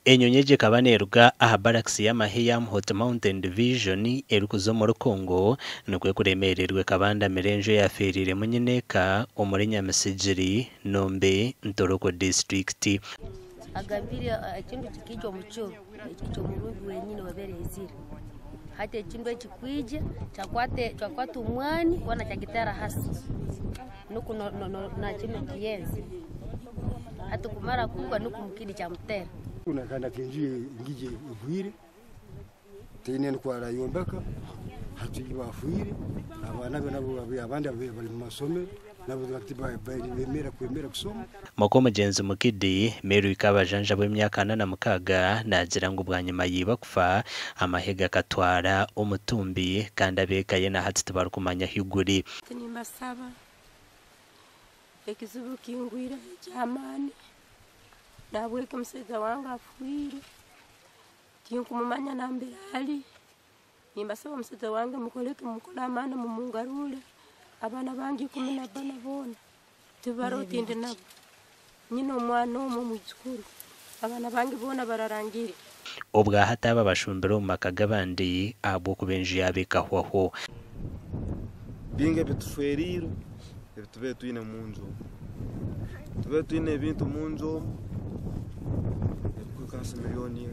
Enyonyeje kabanerwa aha barracks ya Maheyam Hot Mountain Division erukuzo mu Rukongo nukwe kuremererwe kabanda mirenjo yaferire munyineka omuri Nyamisijiri Nombe Ntoroko district agambire ikintu kikijo mucho ikijo murubi wenyine waberezire hata ikintu kikwije chakwate umwani wana chagitara hasi nuko na chino kiyenzi hata kumara kubwa nuko mukidi cha mutera kuna kana kinjie ngije ivwire tene kwa rayombaka hatuji bafuire abana nabo abandi bali mu masome nabo bakitiba bemera kwemera kusoma Moko mugenzi mukidi Meru ikabajanja bw'imyaka 86 nagira ngo bwanyuma yiba kufa amahega katwara umutumbi kandi abekaye na hati tubarukumanya higuri nimbasaba ekizubu kingwira cyamani nabwe kumseza wanga afuire kinkumumanya nambere ali nimbasaba umseza wange mukoleke mukola amana mu mungarule abana bangi 10 bana bona tubarotinde nabo nyino mwana omwe mu gikuru abana bangi bona bararangire obwa hataba bashumbero mu makagabandi abo kubenji yabekahwaho binge bitufweriro bitube tuyine munzo tube tuyine ibintu munzo kukasa milioni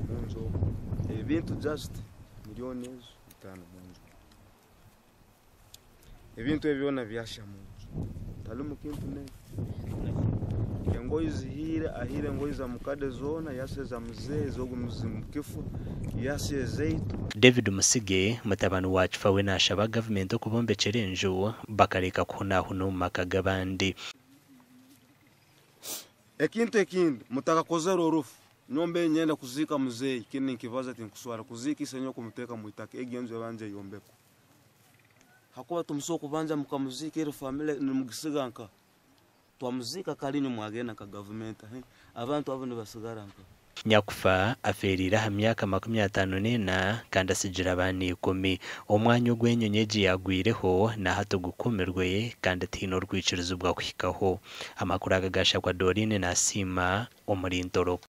munzo ibintu just milioni 5 munzo ibintu ebyona byasha munzo talumu kintu ne yangoizi hire ahire ngoiza mukade zona yaseza mzee zogu mkifu yase zeitu David Musige mutabanu wacu fawe nashaba government okubombe cherenjo bakareka kuna huno makagabandi ekintu mutaka kozero rufu nombe nyenda kuzika mzee kini nkivaza tinkuswara kuzika isenyo kumuteka muitaka egenzo banje yombeko hakuba tumsoko banja mukamuzika ire family nimugisiganka twamuzika kalini mwagena ka government abantu abo nibasigaranka nyakufa aferira ha myaka 54 kandi asigira abani 10 omwanya ogwenyonyeji yagwireho na hato gukumirwe kandi tino rwicirizo bwa kwikaho amakuru agagasha kwa Dorine na Sima omuri Ntoroko.